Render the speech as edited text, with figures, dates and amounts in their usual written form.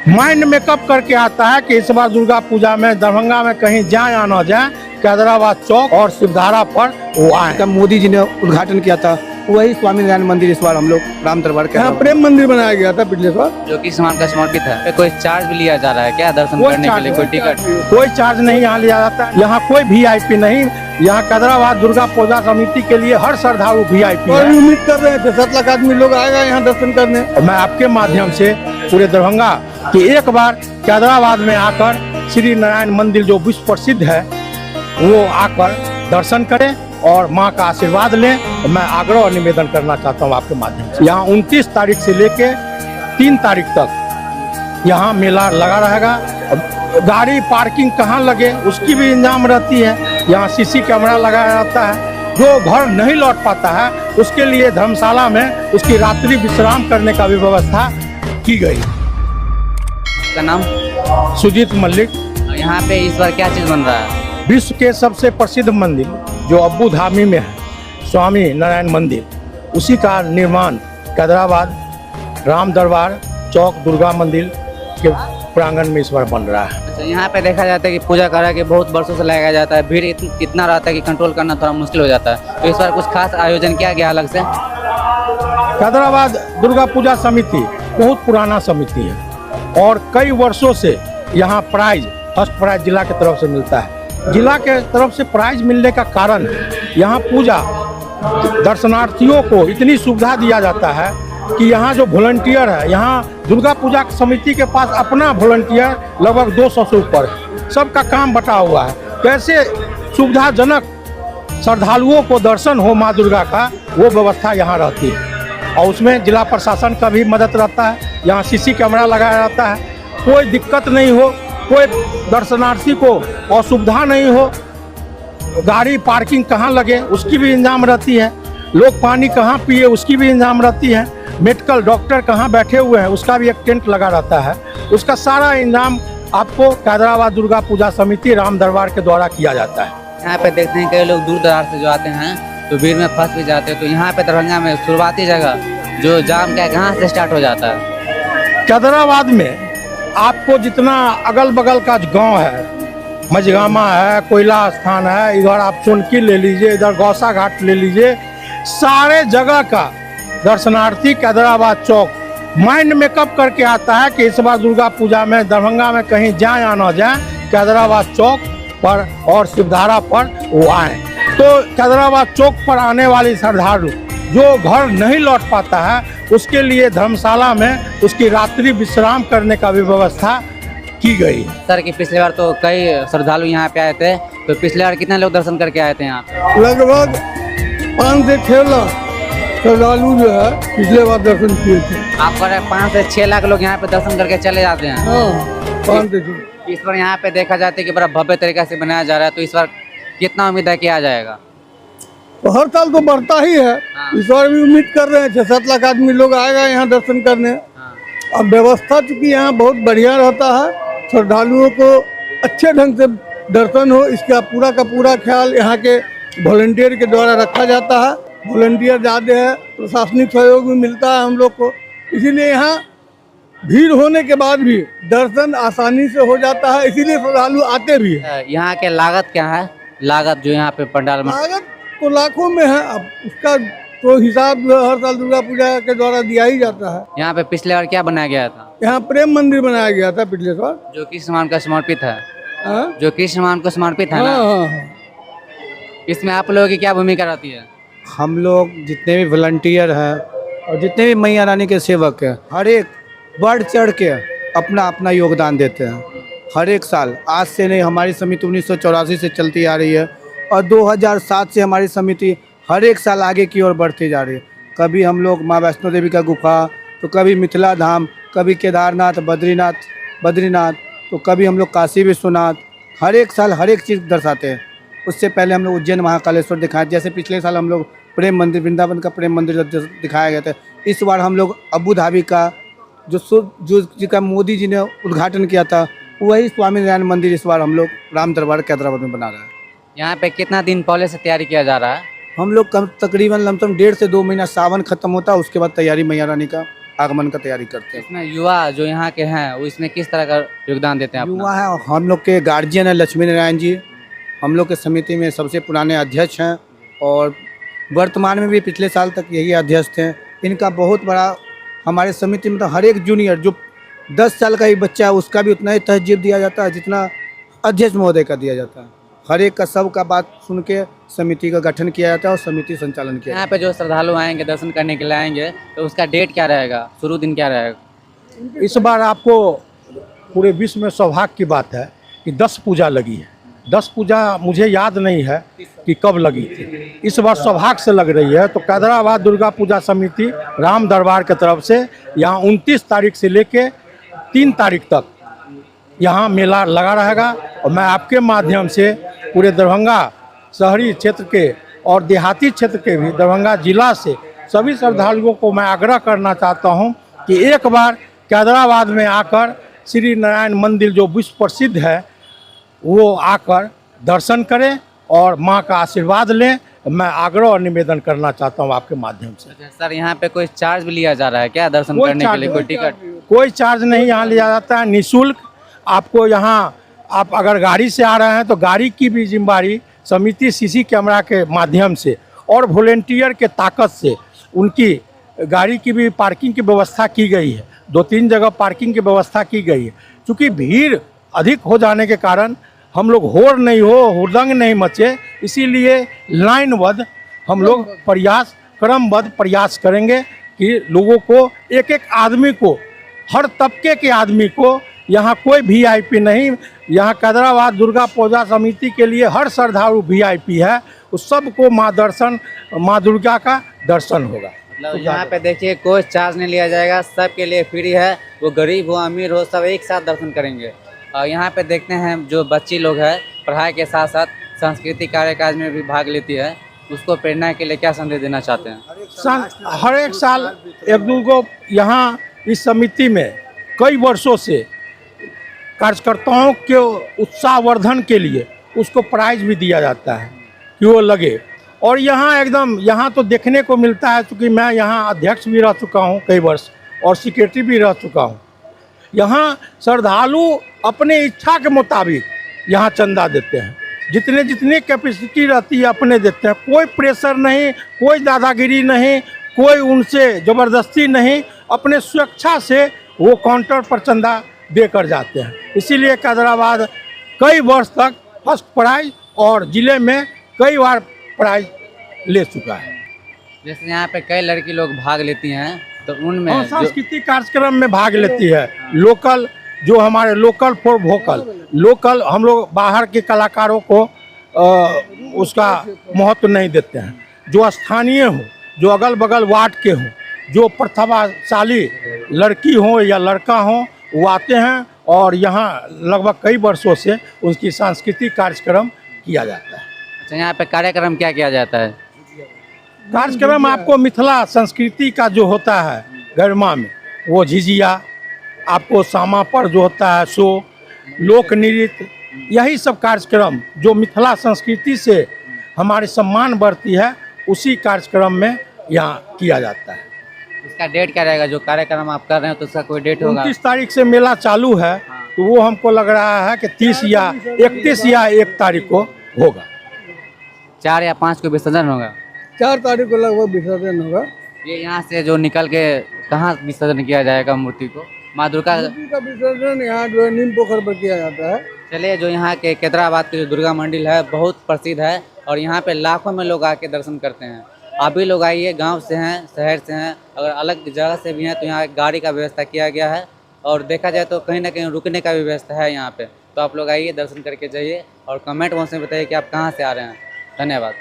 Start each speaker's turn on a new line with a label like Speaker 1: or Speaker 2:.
Speaker 1: Mind makeup करके आता है कि इस बार दुर्गा पूजा में दरभंगा में कहीं जाए या ना जाए, कैदराबाद चौक और शिवधारा पर वो आए।
Speaker 2: मोदी जी ने उद्घाटन किया था, वही स्वामीनारायण मंदिर इस बार हम लोग राम दरबार के
Speaker 1: यहाँ प्रेम मंदिर बनाया गया था पिछले साल,
Speaker 3: जो कि समाज का समर्पित है। कोई चार्ज भी लिया जा रहा है क्या दर्शन करने के लिए? कोई टिकट?
Speaker 1: कोई चार्ज नहीं यहाँ लिया जाता है। यहाँ कोई VIP नहीं। यहाँ कैदराबाद दुर्गा पूजा समिति के लिए हर श्रद्धालु VIP है।
Speaker 2: उम्मीद कर रहे थे 7 लाख आदमी लोग आएगा यहाँ दर्शन करने।
Speaker 1: और मैं आपके माध्यम से पूरे दरभंगा कि एक बार कैदराबाद में आकर श्री नारायण मंदिर जो विश्व प्रसिद्ध है वो आकर दर्शन करें और माँ का आशीर्वाद लें। मैं आग्रह और निवेदन करना चाहता हूँ आपके माध्यम से। यहाँ 29 तारीख से लेके 3 तारीख तक यहाँ मेला लगा रहेगा। गाड़ी पार्किंग कहाँ लगे उसकी भी इंतजाम रहती है। यहाँ CC कैमरा लगाया जाता है। जो घर नहीं लौट पाता है उसके लिए धर्मशाला में उसकी रात्रि विश्राम करने का भी व्यवस्था की गई।
Speaker 3: का नाम?
Speaker 1: सुजीत मल्लिक।
Speaker 3: यहाँ पे इस बार क्या चीज बन रहा है?
Speaker 1: विश्व के सबसे प्रसिद्ध मंदिर जो अबू धाबी में है, स्वामी नारायण मंदिर, उसी का निर्माण कैदराबाद राम दरबार चौक दुर्गा मंदिर के प्रांगण में इस बार बन रहा है।
Speaker 3: अच्छा, यहाँ पे देखा जाता है कि पूजा करा के बहुत वर्षों से लगाया जाता है, भीड़ इतना रहता है कि कंट्रोल करना थोड़ा मुश्किल हो जाता है। तो इस बार कुछ खास आयोजन किया गया अलग से?
Speaker 1: कैदराबाद दुर्गा पूजा समिति बहुत पुराना समिति है और कई वर्षों से यहाँ प्राइज फर्स्ट प्राइज जिला की तरफ से मिलता है। जिला के तरफ से प्राइज मिलने का कारण यहाँ पूजा दर्शनार्थियों को इतनी सुविधा दिया जाता है कि यहाँ जो वॉलंटियर है, यहाँ दुर्गा पूजा समिति के पास अपना वॉलंटियर लगभग 200 से ऊपर है। सबका काम बटा हुआ है। कैसे सुविधाजनक श्रद्धालुओं को दर्शन हो माँ दुर्गा का, वो व्यवस्था यहाँ रहती है और उसमें जिला प्रशासन का भी मदद रहता है। यहाँ CC कैमरा लगाया जाता है। कोई दिक्कत नहीं हो, कोई दर्शनार्थी को असुविधा नहीं हो, गाड़ी पार्किंग कहाँ लगे उसकी भी इंतजाम रहती है। लोग पानी कहाँ पिए उसकी भी इंतजाम रहती है। मेडिकल डॉक्टर कहाँ बैठे हुए हैं उसका भी एक टेंट लगा रहता है। उसका सारा इंतजाम आपको कैदराबाद दुर्गा पूजा समिति राम दरबार के द्वारा किया जाता है।
Speaker 3: यहाँ पे देखते हैं कई लोग दूर दराज से जो आते हैं तो भीड़ में फंस भी जाते हैं। तो यहाँ पे दरभंगा में शुरुआती जगह जो जाम का कहाँ से स्टार्ट हो जाता है?
Speaker 1: कैदराबाद में आपको जितना अगल बगल का गांव है, मझगामा है, कोयला स्थान है, इधर आप सोनकी ले लीजिए, इधर गौसा घाट ले लीजिए, सारे जगह का दर्शनार्थी कैदराबाद चौक माइंड मेकअप करके आता है कि इस बार दुर्गा पूजा में दरभंगा में कहीं जाए या ना जाए, कैदराबाद चौक पर और शिवधारा पर वो आए। तो कैदराबाद चौक पर आने वाली श्रद्धालु जो घर नहीं लौट पाता है उसके लिए धर्मशाला में उसकी रात्रि विश्राम करने का भी व्यवस्था की गई।
Speaker 3: सर कि पिछले बार तो कई श्रद्धालु यहाँ पे आए थे, तो पिछले बार कितने लोग दर्शन करके आए थे यहाँ पे?
Speaker 2: लगभग 5 से 6 लाख श्रद्धालु जो है पिछले बार दर्शन किए थे।
Speaker 3: आप कह रहे हैं 5 से 6 लाख लोग यहाँ पे दर्शन करके चले जाते हैं।
Speaker 2: 5 से 6।
Speaker 3: इस बार यहाँ पे देखा जाता है कि बड़ा भव्य तरीके से बनाया जा रहा है, तो इस बार कितना उम्मीद है कि आ जाएगा?
Speaker 2: तो हर साल तो बढ़ता ही है। इस बार भी उम्मीद कर रहे हैं 6-7 लाख आदमी लोग आएगा यहाँ दर्शन करने। अब व्यवस्था चूँकि यहाँ बहुत बढ़िया रहता है, श्रद्धालुओं को अच्छे ढंग से दर्शन हो इसका पूरा का पूरा ख्याल यहाँ के वॉलंटियर के द्वारा रखा जाता है। वॉलंटियर ज़्यादा है, प्रशासनिक सहयोग भी मिलता है हम लोग को, इसीलिए यहाँ भीड़ होने के बाद भी दर्शन आसानी से हो जाता है, इसीलिए श्रद्धालु आते भी हैं।
Speaker 3: यहाँ के लागत क्या है? लागत जो यहाँ पे पंडाल में
Speaker 2: लागत तो लाखों में है। अब उसका तो हिसाब हर साल दुर्गा पूजा के द्वारा दिया ही जाता है।
Speaker 3: यहाँ पे पिछले बार क्या बनाया गया था?
Speaker 2: यहाँ प्रेम मंदिर बनाया गया था पिछले साल,
Speaker 3: जो कृष्ण भगवान का समर्पित है।
Speaker 2: हाँ?
Speaker 3: जो कृष्ण भगवान को समर्पित है ना?
Speaker 2: हाँ।
Speaker 3: इसमें आप लोगों की क्या भूमिका रहती है?
Speaker 4: हम लोग जितने भी वॉलंटियर हैं और जितने भी मैया रानी के सेवक हैं, हर एक बढ़ चढ़ के अपना अपना योगदान देते हैं। हर एक साल, आज से नहीं, हमारी समिति 1984 से चलती आ रही है और 2007 से हमारी समिति हर एक साल आगे की ओर बढ़ती जा रही है। कभी हम लोग माँ वैष्णो देवी का गुफा, तो कभी मिथिला धाम, कभी केदारनाथ, बद्रीनाथ, तो कभी हम लोग काशी विश्वनाथ, हर एक साल हर एक चीज़ दर्शाते हैं। उससे पहले हम लोग उज्जैन महाकालेश्वर दिखाए, जैसे पिछले साल हम लोग प्रेम मंदिर, वृंदावन का प्रेम मंदिर दिखाया गया था। इस बार हम लोग अबू धाबी का जो जिसका मोदी जी ने उद्घाटन किया था, वही स्वामीनारायण मंदिर इस बार हम लोग राम दरबार कैदराबाद में बना रहे हैं।
Speaker 3: यहाँ पे कितना दिन पहले से तैयारी किया जा रहा है?
Speaker 4: हम लोग तकरीबन लमसम 1.5 से 2 महीना, सावन खत्म होता है उसके बाद तैयारी मैया रानी का आगमन का तैयारी करते हैं।
Speaker 3: इसमें युवा जो यहाँ के हैं वो इसमें किस तरह का योगदान देते हैं अपना?
Speaker 4: युवा है, हम लोग के गार्जियन है लक्ष्मी नारायण जी, हम लोग के समिति में सबसे पुराने अध्यक्ष हैं और वर्तमान में भी पिछले साल तक यही अध्यक्ष थे। इनका बहुत बड़ा हमारे समिति में तो हर एक जूनियर जो 10 साल का ही बच्चा है उसका भी उतना ही तहजीब दिया जाता है जितना अध्यक्ष महोदय का दिया जाता है। हर एक का सबका बात सुन के समिति का गठन किया जाता है और समिति संचालन किया
Speaker 3: यहाँ पे जो श्रद्धालु आएंगे दर्शन करने के लिए आएंगे तो उसका डेट क्या रहेगा, शुरू दिन क्या रहेगा?
Speaker 1: इस बार आपको पूरे विश्व में सौभाग्य की बात है कि 10 पूजा लगी है। 10 पूजा मुझे याद नहीं है कि कब लगी थी, इस बार सौभाग्य से लग रही है। तो कैदराबाद दुर्गा पूजा समिति राम दरबार की तरफ से यहाँ 29 तारीख से लेके 3 तारीख तक यहाँ मेला लगा रहेगा। और मैं आपके माध्यम से पूरे दरभंगा शहरी क्षेत्र के और देहाती क्षेत्र के भी दरभंगा जिला से सभी श्रद्धालुओं को मैं आग्रह करना चाहता हूँ कि एक बार कैदराबाद में आकर श्री नारायण मंदिर जो विश्व प्रसिद्ध है वो आकर दर्शन करें और माँ का आशीर्वाद लें। मैं आग्रह और निवेदन करना चाहता हूँ आपके माध्यम से।
Speaker 3: सर यहाँ पे कोई चार्ज भी लिया जा रहा है क्या दर्शन करने के लिए? कोई टिकट?
Speaker 1: कोई चार्ज नहीं यहाँ लिया जाता है, निःशुल्क। आपको यहाँ आप अगर गाड़ी से आ रहे हैं तो गाड़ी की भी जिम्मेदारी समिति सीसी कैमरा के माध्यम से और वॉलेंटियर के ताकत से उनकी गाड़ी की भी पार्किंग की व्यवस्था की गई है। 2-3 जगह पार्किंग की व्यवस्था की गई है। चूँकि भीड़ अधिक हो जाने के कारण हम लोग होर नहीं हो, हुड़दंग नहीं मचे, इसीलिए लाइनबद्ध हम लोग प्रयास क्रमबद्ध प्रयास करेंगे कि लोगों को एक एक आदमी को, हर तबके के आदमी को, यहाँ कोई वीआईपी नहीं, यहाँ कैदराबाद दुर्गा पूजा समिति के लिए हर श्रद्धालु वीआईपी है। उस सबको माँ दुर्गा का दर्शन होगा।
Speaker 3: मतलब यहाँ पे देखिए कोई चार्ज नहीं लिया जाएगा, सबके लिए फ्री है। वो गरीब हो अमीर हो सब एक साथ दर्शन करेंगे। और यहाँ पे देखते हैं जो बच्ची लोग हैं पढ़ाई के साथ साथ सांस्कृतिक कार्यक्रम में भी भाग लेती है, उसको प्रेरणा के लिए क्या संदेश देना चाहते हैं?
Speaker 1: हर एक साल एक दो को यहाँ इस समिति में कई वर्षों से कार्यकर्ताओं के उत्साहवर्धन के लिए उसको प्राइज भी दिया जाता है कि वो लगे। और यहाँ एकदम यहाँ तो देखने को मिलता है, क्योंकि मैं यहाँ अध्यक्ष भी रह चुका हूँ कई वर्ष और सेक्रेटरी भी रह चुका हूँ। यहाँ श्रद्धालु अपने इच्छा के मुताबिक यहाँ चंदा देते हैं, जितने जितनी कैपेसिटी रहती है अपने देते हैं। कोई प्रेशर नहीं, कोई दादागिरी नहीं, कोई उनसे ज़बरदस्ती नहीं, अपने स्वेच्छा से वो काउंटर पर चंदा देकर जाते हैं। इसीलिए कैदराबाद कई वर्ष तक फर्स्ट प्राइज और ज़िले में कई बार प्राइज ले चुका है।
Speaker 3: जैसे यहाँ पे कई लड़की लोग भाग लेती हैं तो उनमें
Speaker 1: सांस्कृतिक कार्यक्रम में भाग लेती है। लोकल जो हमारे लोकल फॉर वोकल, लोकल हम लोग बाहर के कलाकारों को उसका महत्व नहीं देते हैं। जो स्थानीय हो, जो अगल बगल वार्ड के हों, जो प्रतिभाशाली लड़की हो या लड़का हो, वो आते हैं और यहाँ लगभग कई वर्षों से उसकी सांस्कृतिक कार्यक्रम किया जाता है।
Speaker 3: अच्छा, यहाँ पे कार्यक्रम क्या किया जाता है?
Speaker 1: कार्यक्रम आपको मिथिला संस्कृति का जो होता है गरिमा में, वो झिझिया, आपको सामा पर जो होता है सो, लोक नृत्य, यही सब कार्यक्रम जो मिथिला संस्कृति से हमारे सम्मान बढ़ती है, उसी कार्यक्रम में यहाँ किया जाता है।
Speaker 3: इसका डेट क्या रहेगा? जो कार्यक्रम आप कर रहे हैं तो उसका कोई डेट होगा?
Speaker 1: 29 तारीख से मेला चालू है, तो वो हमको लग रहा है कि 30 या 31 या 1 तारीख को होगा।
Speaker 3: 4 या 5 को विसर्जन होगा?
Speaker 2: 4 तारीख को लगभग विसर्जन होगा।
Speaker 3: ये यहाँ से जो निकल के कहाँ विसर्जन किया जाएगा मूर्ति को? माँ दुर्गा
Speaker 2: का विसर्जन यहाँ जो है नीम पोखर पर किया जाता है।
Speaker 3: चलिए, जो यहाँ के कैदराबाद के जो दुर्गा मंदिर है बहुत प्रसिद्ध है और यहाँ पे लाखों में लोग आके दर्शन करते हैं। आप भी लोग आइए, गांव से हैं, शहर से हैं, अगर अलग जगह से भी हैं तो यहाँ गाड़ी का व्यवस्था किया गया है और देखा जाए तो कहीं ना कहीं रुकने का भी व्यवस्था है यहाँ पे। तो आप लोग आइए, दर्शन करके जाइए और कमेंट बॉक्स में बताइए कि आप कहाँ से आ रहे हैं। धन्यवाद।